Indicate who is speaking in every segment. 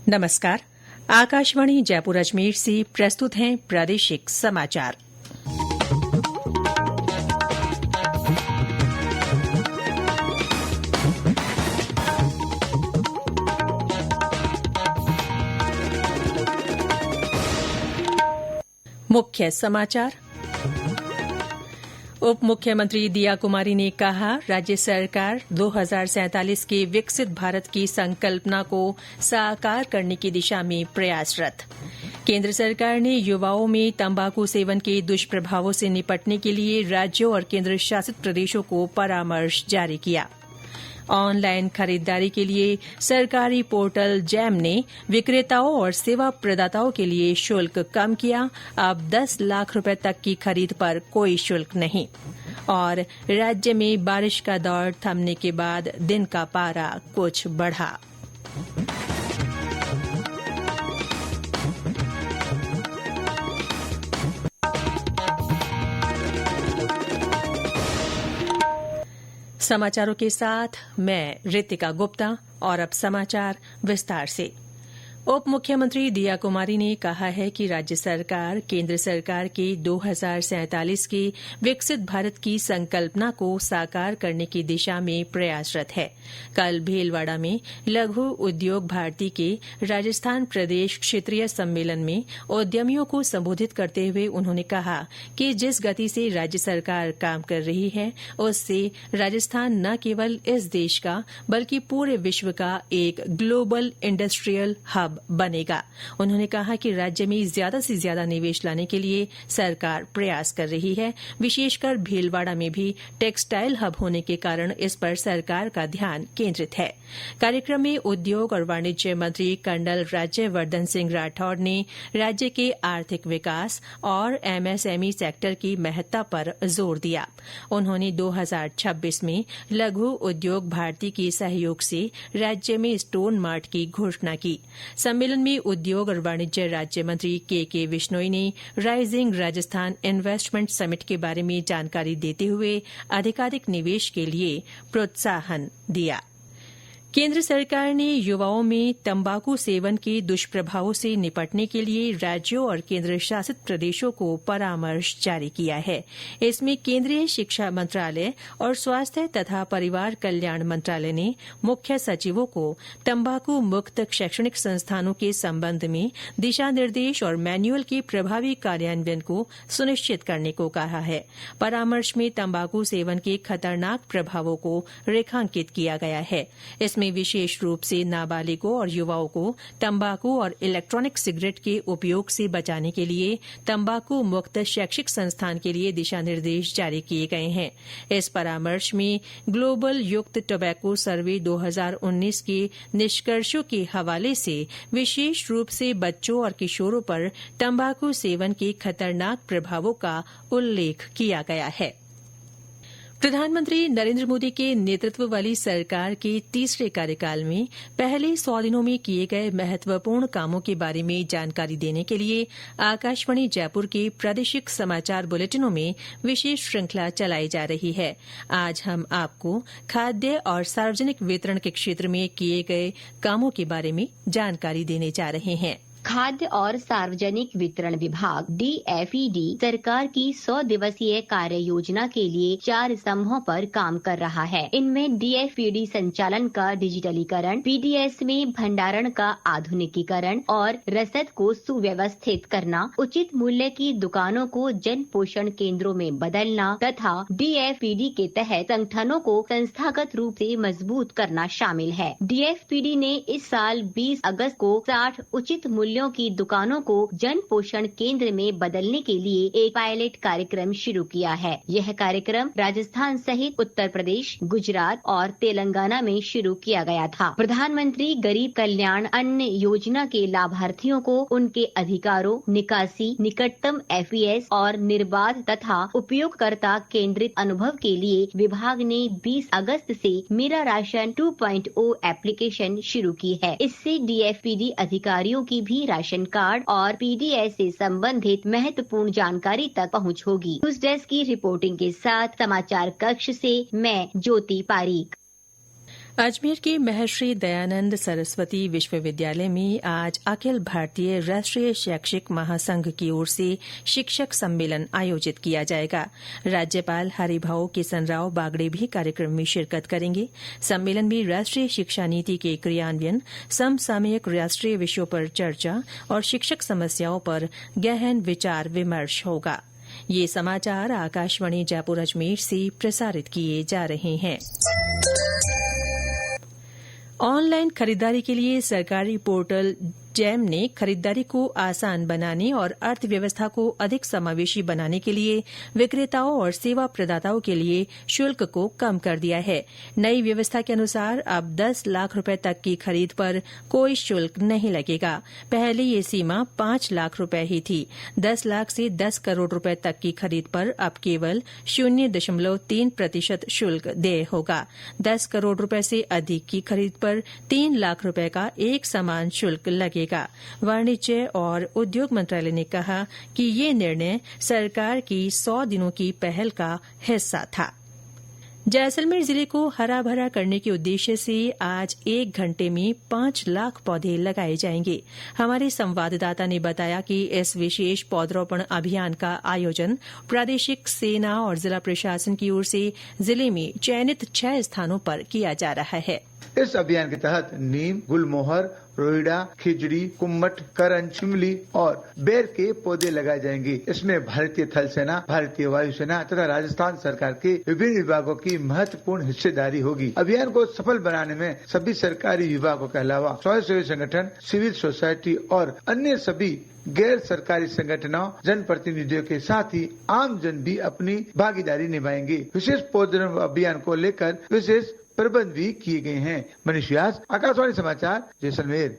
Speaker 1: नमस्कार। आकाशवाणी जयपुर अजमेर से प्रस्तुत हैं प्रादेशिक समाचार। मुख्य समाचार। उप मुख्यमंत्री दिया कुमारी ने कहा, राज्य सरकार 2047 के विकसित भारत की संकल्पना को साकार करने की दिशा में प्रयासरत। केंद्र सरकार ने युवाओं में तंबाकू सेवन के दुष्प्रभावों से निपटने के लिए राज्यों और केंद्र शासित प्रदेशों को परामर्श जारी किया। ऑनलाइन खरीदारी के लिए सरकारी पोर्टल जैम ने विक्रेताओं और सेवा प्रदाताओं के लिए शुल्क कम किया। अब 10 लाख रुपए तक की खरीद पर कोई शुल्क नहीं। और राज्य में बारिश का दौर थमने के बाद दिन का पारा कुछ बढ़ा। समाचारों के साथ मैं रितिका गुप्ता और अब समाचार विस्तार से। उप मुख्यमंत्री दिया कुमारी ने कहा है कि राज्य सरकार केंद्र सरकार के 2047 के विकसित भारत की संकल्पना को साकार करने की दिशा में प्रयासरत है। कल भीलवाड़ा में लघु उद्योग भारती के राजस्थान प्रदेश क्षेत्रीय सम्मेलन में उद्यमियों को संबोधित करते हुए उन्होंने कहा कि जिस गति से राज्य सरकार काम कर रही है, उससे राजस्थान न केवल इस देश का बल्कि पूरे विश्व का एक ग्लोबल इंडस्ट्रियल हब बनेगा। उन्होंने कहा कि राज्य में ज्यादा से ज्यादा निवेश लाने के लिए सरकार प्रयास कर रही है। विशेषकर भीलवाड़ा में भी टेक्सटाइल हब होने के कारण इस पर सरकार का ध्यान केंद्रित है। कार्यक्रम में उद्योग और वाणिज्य मंत्री कर्नल राज्यवर्धन सिंह राठौड़ ने राज्य के आर्थिक विकास और एमएसएमई सेक्टर की महत्ता पर जोर दिया। उन्होंने 2026 में लघु उद्योग भारती के सहयोग से राज्य में स्टोन मार्ट की घोषणा की। सम्मेलन में उद्योग और वाणिज्य राज्य मंत्री के विश्नोई ने राइजिंग राजस्थान इन्वेस्टमेंट समिट के बारे में जानकारी देते हुए अधिकाधिक निवेश के लिए प्रोत्साहन दिया। केंद्र सरकार ने युवाओं में तंबाकू सेवन के दुष्प्रभावों से निपटने के लिए राज्यों और केंद्र शासित प्रदेशों को परामर्श जारी किया है। इसमें केंद्रीय शिक्षा मंत्रालय और स्वास्थ्य तथा परिवार कल्याण मंत्रालय ने मुख्य सचिवों को तंबाकू मुक्त शैक्षणिक संस्थानों के संबंध में दिशा निर्देश और मैनुअल के प्रभावी कार्यान्वयन को सुनिश्चित करने को कहा है। परामर्श में तंबाकू सेवन के खतरनाक प्रभावों को रेखांकित किया गया है। इसमें विशेष रूप से नाबालिगों और युवाओं को तंबाकू और इलेक्ट्रॉनिक सिगरेट के उपयोग से बचाने के लिए तंबाकू मुक्त शैक्षिक संस्थान के लिए दिशा निर्देश जारी किए गए हैं। इस परामर्श में ग्लोबल युक्त टोबैको सर्वे 2019 के निष्कर्षों के हवाले से विशेष रूप से बच्चों और किशोरों पर तंबाकू सेवन के खतरनाक प्रभावों का उल्लेख किया गया है। प्रधानमंत्री नरेंद्र मोदी के नेतृत्व वाली सरकार के तीसरे कार्यकाल में पहले 100 दिनों में किए गए महत्वपूर्ण कामों के बारे में जानकारी देने के लिए आकाशवाणी जयपुर के प्रादेशिक समाचार बुलेटिनों में विशेष श्रृंखला चलाई जा रही है। आज हम आपको खाद्य और सार्वजनिक वितरण के क्षेत्र में किए गए कामों के बारे में जानकारी देने जा रहे हैं।
Speaker 2: खाद्य और सार्वजनिक वितरण विभाग DFED सरकार की 100 दिवसीय कार्य योजना के लिए 4 स्तंभों पर काम कर रहा है। इनमें DFED संचालन का डिजिटलीकरण, PDS में भंडारण का आधुनिकीकरण और रसद को सुव्यवस्थित करना, उचित मूल्य की दुकानों को जन पोषण केंद्रों में बदलना तथा DFED के तहत संगठनों को संस्थागत रूप से मजबूत करना शामिल है। DFED ने इस साल 20 अगस्त को 60 उचित मूल्यों की दुकानों को जन पोषण केंद्र में बदलने के लिए एक पायलट कार्यक्रम शुरू किया है। यह कार्यक्रम राजस्थान सहित उत्तर प्रदेश, गुजरात और तेलंगाना में शुरू किया गया था। प्रधानमंत्री गरीब कल्याण अन्न योजना के लाभार्थियों को उनके अधिकारों, निकासी, निकटतम FES और निर्बाध तथा उपयोगकर्ता केंद्रित अनुभव के लिए विभाग ने 20 अगस्त से मेरा राशन 2.0 एप्लीकेशन शुरू की है। इससे DFED अधिकारियों की भी राशन कार्ड और PDS से संबंधित महत्वपूर्ण जानकारी तक पहुंच होगी। न्यूज डेस्क की रिपोर्टिंग के साथ समाचार कक्ष से मैं ज्योति पारीक।
Speaker 1: अजमेर के महर्षि दयानंद सरस्वती विश्वविद्यालय में आज अखिल भारतीय राष्ट्रीय शैक्षिक महासंघ की ओर से शिक्षक सम्मेलन आयोजित किया जाएगा। राज्यपाल हरिभाऊ किशन राव बागड़े भी कार्यक्रम में शिरकत करेंगे। सम्मेलन में राष्ट्रीय शिक्षा नीति के क्रियान्वयन, समसामयिक राष्ट्रीय विषयों पर चर्चा और शिक्षक समस्याओं पर गहन विचार विमर्श होगा। ये समाचार आकाशवाणी जयपुर अजमेर से प्रसारित किए जा रहे हैं। ऑनलाइन खरीदारी के लिए सरकारी पोर्टल जैम ने खरीदारी को आसान बनाने और अर्थव्यवस्था को अधिक समावेशी बनाने के लिए विक्रेताओं और सेवा प्रदाताओं के लिए शुल्क को कम कर दिया है। नई व्यवस्था के अनुसार अब 10 लाख रुपए तक की खरीद पर कोई शुल्क नहीं लगेगा। पहले ये सीमा 5 लाख रुपए ही थी। 10 लाख से 10 करोड़ रुपए तक की खरीद पर अब केवल 0.3% शुल्क देय होगा। 10 करोड़ रुपए से अधिक की खरीद पर 3 लाख रुपए का एक समान शुल्क लगेगा। वाणिज्य और उद्योग मंत्रालय ने कहा कि ये निर्णय सरकार की 100 दिनों की पहल का हिस्सा था। जैसलमेर जिले को हरा भरा करने के उद्देश्य से आज 1 घंटे में 5 लाख पौधे लगाए जाएंगे। हमारे संवाददाता ने बताया कि इस विशेष पौधरोपण अभियान का आयोजन प्रादेशिक सेना और जिला प्रशासन की ओर से जिले में चयनित 6 स्थानों पर किया जा रहा है।
Speaker 3: इस अभियान के तहत नीम, गुलमोहर, रोइडा, खिजड़ी, कुम्मट, करंज, शिमली और बेर के पौधे लगाए जाएंगे। इसमें भारतीय थल सेना, भारतीय वायुसेना तथा राजस्थान सरकार के विभिन्न विभागों की महत्वपूर्ण हिस्सेदारी होगी। अभियान को सफल बनाने में सभी सरकारी विभागों के अलावा स्वयंसेवी संगठन, सिविल सोसाइटी और अन्य सभी गैर सरकारी संगठनों, जनप्रतिनिधियों के साथ ही आम जन भी अपनी भागीदारी निभाएंगे। विशेष पौधरोपण अभियान को लेकर विशेष प्रबंध भी किए गए हैं। मनीष व्यास, आकाशवाणी समाचार, जैसलमेर।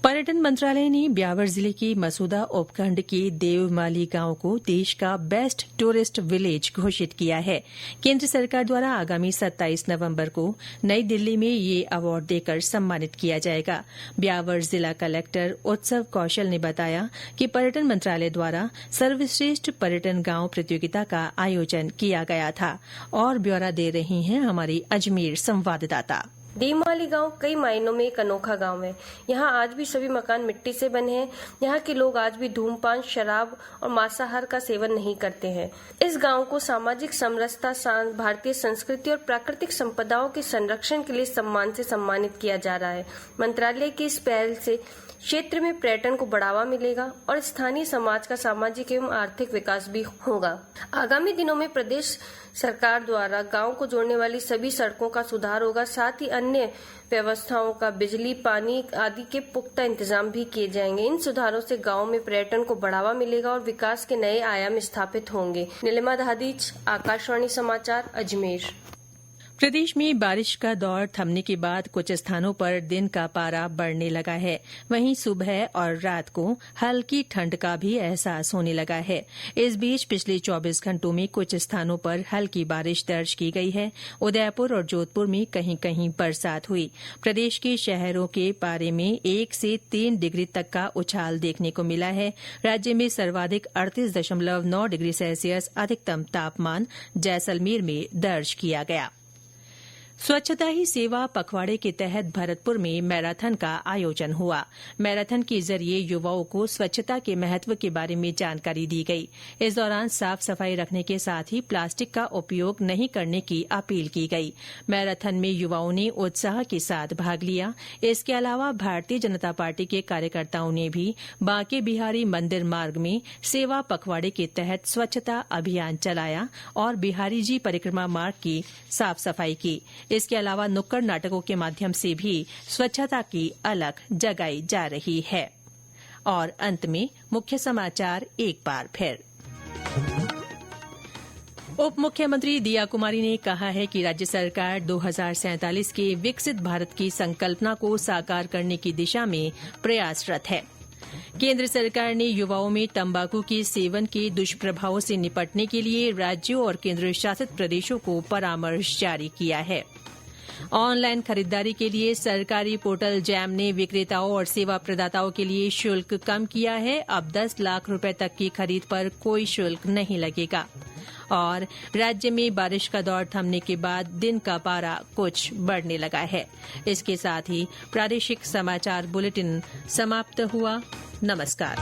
Speaker 1: पर्यटन मंत्रालय ने ब्यावर जिले के मसूदा उपखंड के देवमाली गांव को देश का बेस्ट टूरिस्ट विलेज घोषित किया है। केंद्र सरकार द्वारा आगामी 27 नवंबर को नई दिल्ली में ये अवार्ड देकर सम्मानित किया जाएगा। ब्यावर जिला कलेक्टर उत्सव कौशल ने बताया कि पर्यटन मंत्रालय द्वारा सर्वश्रेष्ठ पर्यटन गांव प्रतियोगिता का आयोजन किया गया था। और ब्यौरा दे रही हैं हमारी अजमेर संवाददाता।
Speaker 4: देवमाली गांव कई मायनों में एक अनोखा गांव है। यहाँ आज भी सभी मकान मिट्टी से बने हैं। यहाँ के लोग आज भी धूमपान, शराब और मांसाहार का सेवन नहीं करते हैं। इस गांव को सामाजिक समरसता, भारतीय संस्कृति और प्राकृतिक संपदाओं के संरक्षण के लिए सम्मान से सम्मानित किया जा रहा है। मंत्रालय की इस पहल से क्षेत्र में पर्यटन को बढ़ावा मिलेगा और स्थानीय समाज का सामाजिक एवं आर्थिक विकास भी होगा। आगामी दिनों में प्रदेश सरकार द्वारा गांव को जोड़ने वाली सभी सड़कों का सुधार होगा। साथ ही अन्य व्यवस्थाओं का बिजली, पानी आदि के पुख्ता इंतजाम भी किए जाएंगे। इन सुधारों से गांव में पर्यटन को बढ़ावा मिलेगा और विकास के नए आयाम स्थापित होंगे। नीलिमा दहादीज, आकाशवाणी समाचार, अजमेर।
Speaker 1: प्रदेश में बारिश का दौर थमने के बाद कुछ स्थानों पर दिन का पारा बढ़ने लगा है। वहीं सुबह और रात को हल्की ठंड का भी एहसास होने लगा है। इस बीच पिछले 24 घंटों में कुछ स्थानों पर हल्की बारिश दर्ज की गई है। उदयपुर और जोधपुर में कहीं कहीं बरसात हुई। प्रदेश के शहरों के पारे में 1 से 3 डिग्री तक का उछाल देखने को मिला है। राज्य में सर्वाधिक 38.9 डिग्री सेल्सियस अधिकतम तापमान जैसलमेर में दर्ज किया गया। स्वच्छता ही सेवा पखवाड़े के तहत भरतपुर में मैराथन का आयोजन हुआ। मैराथन के जरिए युवाओं को स्वच्छता के महत्व के बारे में जानकारी दी गई। इस दौरान साफ सफाई रखने के साथ ही प्लास्टिक का उपयोग नहीं करने की अपील की गई। मैराथन में युवाओं ने उत्साह के साथ भाग लिया। इसके अलावा भारतीय जनता पार्टी के कार्यकर्ताओं ने भी बांके बिहारी मंदिर मार्ग में सेवा पखवाड़े के तहत स्वच्छता अभियान चलाया और बिहारी जी परिक्रमा मार्ग की साफ सफाई की। इसके अलावा नुक्कड़ नाटकों के माध्यम से भी स्वच्छता की अलख जगाई जा रही है। और अंत में मुख्य समाचार एक बार फिर। उप मुख्यमंत्री दिया कुमारी ने कहा है कि राज्य सरकार 2047 के विकसित भारत की संकल्पना को साकार करने की दिशा में प्रयासरत है। केंद्र सरकार ने युवाओं में तंबाकू के सेवन के दुष्प्रभावों से निपटने के लिए राज्यों और केंद्र शासित प्रदेशों को परामर्श जारी किया है। ऑनलाइन खरीदारी के लिए सरकारी पोर्टल जैम ने विक्रेताओं और सेवा प्रदाताओं के लिए शुल्क कम किया है। अब 10 लाख रुपए तक की खरीद पर कोई शुल्क नहीं लगेगा। और राज्य में बारिश का दौर थमने के बाद दिन का पारा कुछ बढ़ने लगा है। इसके साथ ही प्रादेशिक समाचार बुलेटिन समाप्त हुआ। नमस्कार।